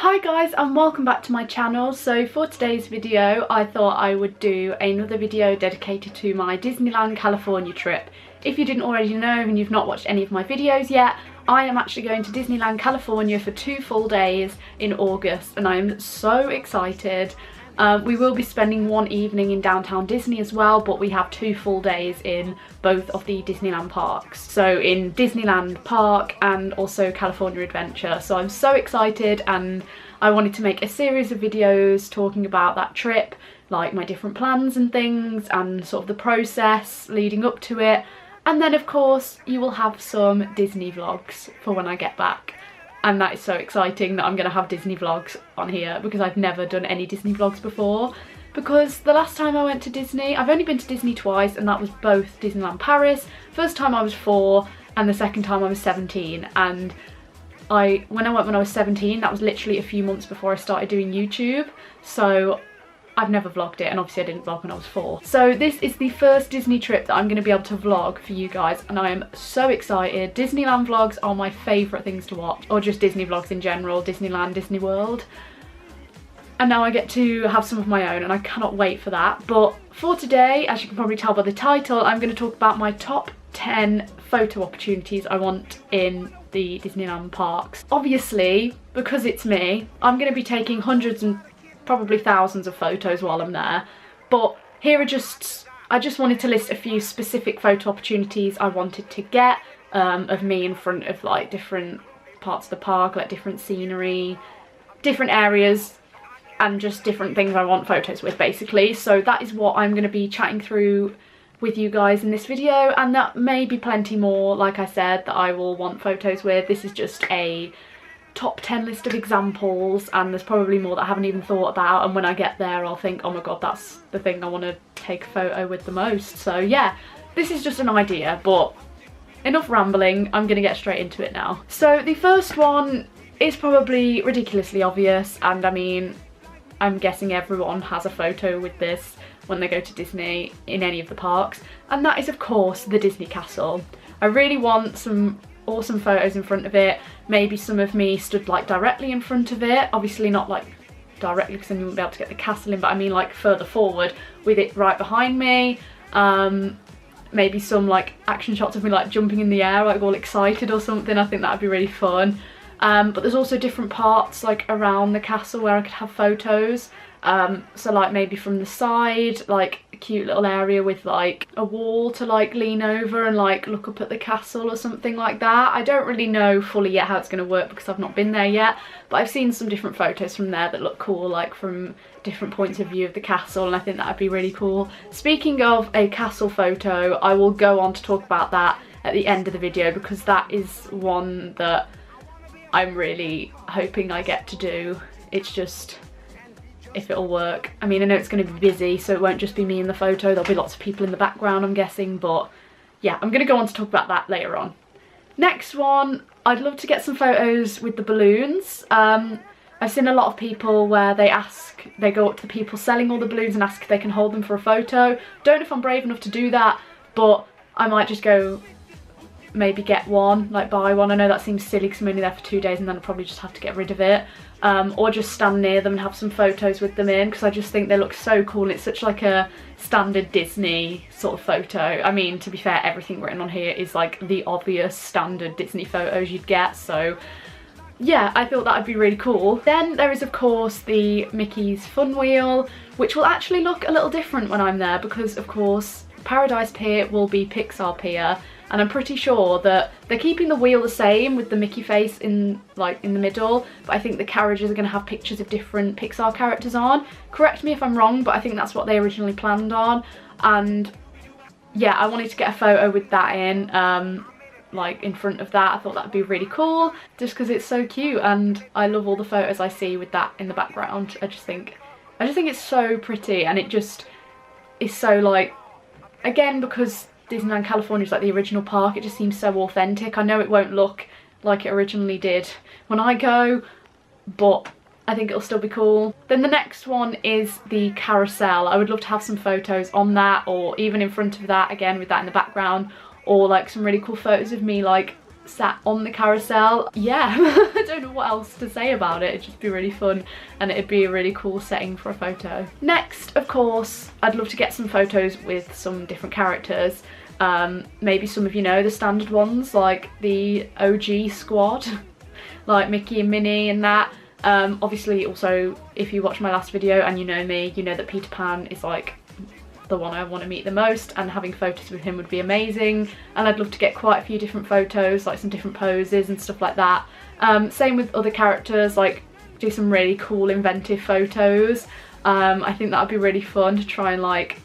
Hi guys, and welcome back to my channel. So for today's video I thought I would do another video dedicated to my Disneyland California trip. If you didn't already know and you've not watched any of my videos yet, I am actually going to Disneyland California for 2 full days in August and I am so excited. We will be spending one evening in downtown Disney as well, but we have 2 full days in both of the Disneyland parks. So in Disneyland Park and also California Adventure. So I'm so excited and I wanted to make a series of videos talking about that trip, like my different plans and things and sort of the process leading up to it. And then of course you will have some Disney vlogs for when I get back. And that is so exciting that I'm going to have Disney vlogs on here because I've never done any Disney vlogs before. Because the last time I went to Disney, I've only been to Disney twice and that was both Disneyland Paris. First time I was 4 and the second time I was 17. And when I went when I was 17, that was literally a few months before I started doing YouTube. So I've never vlogged it, and obviously I didn't vlog when I was 4. So this is the first Disney trip that I'm going to be able to vlog for you guys and I am so excited. Disneyland vlogs are my favourite things to watch, or just Disney vlogs in general, Disneyland, Disney World. And now I get to have some of my own and I cannot wait for that. But for today, as you can probably tell by the title, I'm going to talk about my top 10 photo opportunities I want in the Disneyland parks. Obviously, because it's me, I'm going to be taking hundreds and probably thousands of photos while I'm there, but here are I just wanted to list a few specific photo opportunities I wanted to get of me in front of like different parts of the park, like different scenery, different areas, and just different things I want photos with basically. So that is what I'm going to be chatting through with you guys in this video, and that may be plenty more, like I said, that I will want photos with. This is just a top 10 list of examples and there's probably more that I haven't even thought about, and when I get there I'll think, oh my god, that's the thing I want to take a photo with the most. So yeah, this is just an idea, but enough rambling, I'm gonna get straight into it now. So the first one is probably ridiculously obvious, and I mean, I'm guessing everyone has a photo with this when they go to Disney in any of the parks, and that is of course the Disney Castle. I really want some awesome photos in front of it, maybe some of me stood like directly in front of it, obviously not like directly because then you won't be able to get the castle in, but I mean like further forward with it right behind me. Maybe some like action shots of me like jumping in the air like all excited or something. I think that would be really fun. But there's also different parts like around the castle where I could have photos. So like maybe from the side, like a cute little area with like a wall to like lean over and like look up at the castle or something like that. I don't really know fully yet how it's going to work because I've not been there yet, but I've seen some different photos from there that look cool, like from different points of view of the castle, and I think that would be really cool. Speaking of a castle photo, I will go on to talk about that at the end of the video because that is one that I'm really hoping I get to do. It's just if it'll work. I mean, I know it's going to be busy, so it won't just be me in the photo, there'll be lots of people in the background I'm guessing, but yeah, I'm going to go on to talk about that later on. Next one, I'd love to get some photos with the balloons. I've seen a lot of people where they go up to the people selling all the balloons and ask if they can hold them for a photo. Don't know if I'm brave enough to do that, but I might just go maybe get one, like buy one. I know that seems silly because I'm only there for 2 days and then I'll probably just have to get rid of it. Or just stand near them and have some photos with them in, because I just think they look so cool. It's such like a standard Disney sort of photo. I mean, to be fair, everything written on here is like the obvious standard Disney photos you'd get, so yeah, I thought that would be really cool. Then there is of course the Mickey's Fun Wheel, which will actually look a little different when I'm there because of course Paradise Pier will be Pixar Pier, and I'm pretty sure that they're keeping the wheel the same with the Mickey face in the middle, but I think the carriages are going to have pictures of different Pixar characters on. Correct me if I'm wrong, but I think that's what they originally planned on, and yeah, I wanted to get a photo with that in, like in front of that. I thought that would be really cool just because it's so cute and I love all the photos I see with that in the background. I just think it's so pretty, and it just is so like, again, because Disneyland California is like the original park, it just seems so authentic. I know it won't look like it originally did when I go, but I think it'll still be cool. Then the next one is the carousel. I would love to have some photos on that, or even in front of that, again with that in the background, or like some really cool photos of me like sat on the carousel. Yeah, I don't know what else to say about it. It'd just be really fun and it'd be a really cool setting for a photo. Next, of course, I'd love to get some photos with some different characters. Maybe some of you know the standard ones, like the OG squad, like Mickey and Minnie and that. Obviously also, if you watch my last video and you know me, you know that Peter Pan is like the one I want to meet the most, and having photos with him would be amazing. And I'd love to get quite a few different photos, like some different poses and stuff like that. Same with other characters, like do some really cool inventive photos. I think that would be really fun to try and like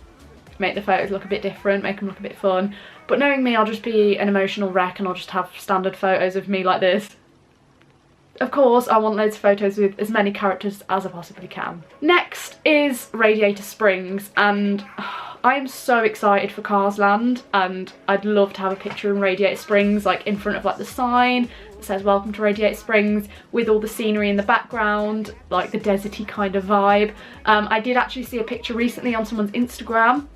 make the photos look a bit different, make them look a bit fun. But knowing me, I'll just be an emotional wreck and I'll just have standard photos of me like this. Of course, I want loads of photos with as many characters as I possibly can. Next is Radiator Springs, and I am so excited for Cars Land, and I'd love to have a picture in Radiator Springs, like in front of like the sign that says welcome to Radiator Springs, with all the scenery in the background, like the deserty kind of vibe. I did actually see a picture recently on someone's Instagram.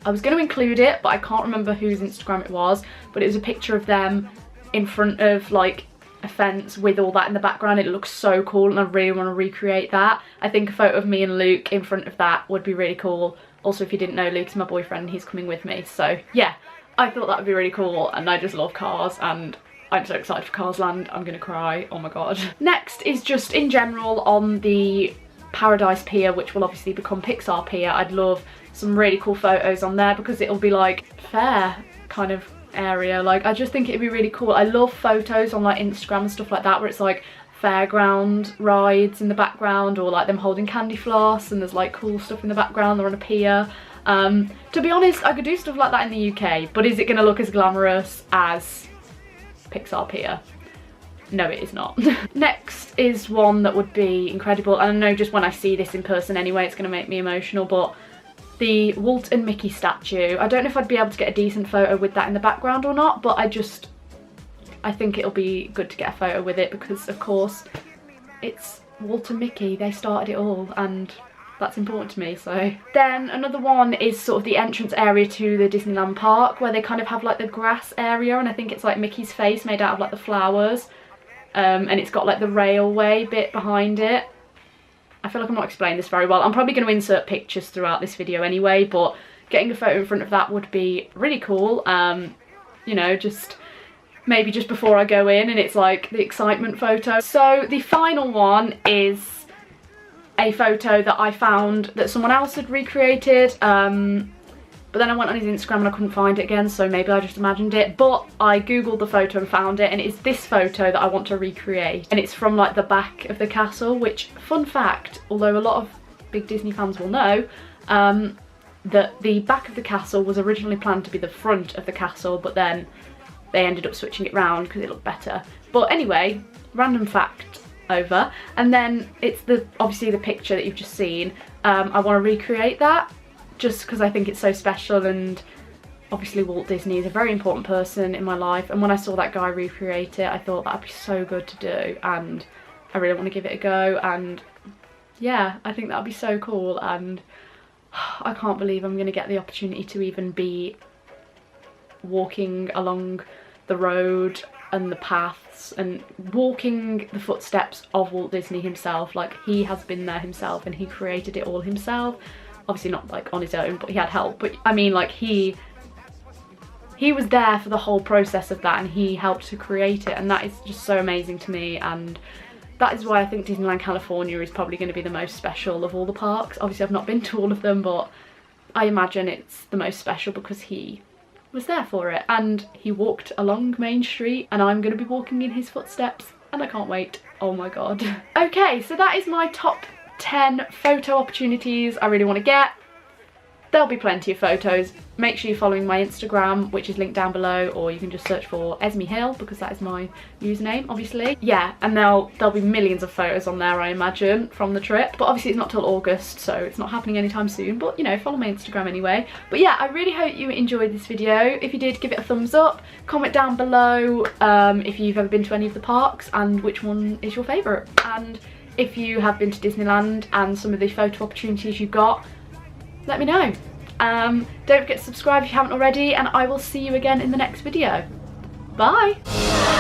I was going to include it, but I can't remember whose Instagram it was, but it was a picture of them in front of like a fence with all that in the background. It looks so cool and I really want to recreate that. I think a photo of me and Luke in front of that would be really cool. Also, if you didn't know, Luke's my boyfriend, he's coming with me, so yeah, I thought that would be really cool, and I just love cars and I'm so excited for Cars Land. I'm gonna cry, oh my god. Next is just in general on the Paradise Pier, which will obviously become Pixar Pier. I'd love some really cool photos on there because it'll be like fair kind of area. Like, I just think it'd be really cool. I love photos on like Instagram and stuff like that where it's like fairground rides in the background, or like them holding candy floss and there's like cool stuff in the background. They're on a pier. To be honest, I could do stuff like that in the UK, but is it going to look as glamorous as Pixar Pier? No, it is not. Next is one that would be incredible, and I know just when I see this in person anyway it's going to make me emotional, but the Walt and Mickey statue. I don't know if I'd be able to get a decent photo with that in the background or not, but I think it'll be good to get a photo with it because of course it's Walt and Mickey, they started it all and that's important to me. So then another one is sort of the entrance area to the Disneyland park, where they kind of have like the grass area, and I think it's like Mickey's face made out of like the flowers, and it's got like the railway bit behind it. I feel like I'm not explaining this very well. I'm probably going to insert pictures throughout this video anyway, but getting a photo in front of that would be really cool. You know, just maybe just before I go in and it's like the excitement photo. So the final one is a photo that I found that someone else had recreated, but then I went on his Instagram and I couldn't find it again, so maybe I just imagined it. But I googled the photo and found it, and it's this photo that I want to recreate. And it's from like the back of the castle, which, fun fact, although a lot of big Disney fans will know, that the back of the castle was originally planned to be the front of the castle, but then they ended up switching it round because it looked better. But anyway, random fact over. And then it's obviously the picture that you've just seen. I want to recreate that, just because I think it's so special, and obviously Walt Disney is a very important person in my life, and when I saw that guy recreate it I thought that'd be so good to do, and I really want to give it a go. And yeah, I think that'd be so cool, and I can't believe I'm going to get the opportunity to even be walking along the road and the paths and walking the footsteps of Walt Disney himself. Like, he has been there himself and he created it all himself. Obviously not like on his own, but he had help. But I mean, like, he was there for the whole process of that, and he helped to create it, and that is just so amazing to me. And that is why I think Disneyland California is probably going to be the most special of all the parks. Obviously I've not been to all of them, but I imagine it's the most special because he was there for it, and he walked along Main Street, and I'm going to be walking in his footsteps, and I can't wait. Oh my god. Okay, so that is my top 10 photo opportunities I really want to get. There'll be plenty of photos. Make sure you're following my Instagram, which is linked down below, or you can just search for Esme Hill because that is my username, obviously. Yeah, and there'll be millions of photos on there, I imagine, from the trip. But obviously it's not till August, so it's not happening anytime soon. But, you know, follow my Instagram anyway. But yeah, I really hope you enjoyed this video. If you did, give it a thumbs up. Comment down below if you've ever been to any of the parks and which one is your favourite. And if you have been to Disneyland and some of the photo opportunities you got, let me know. Don't forget to subscribe if you haven't already, and I will see you again in the next video. Bye!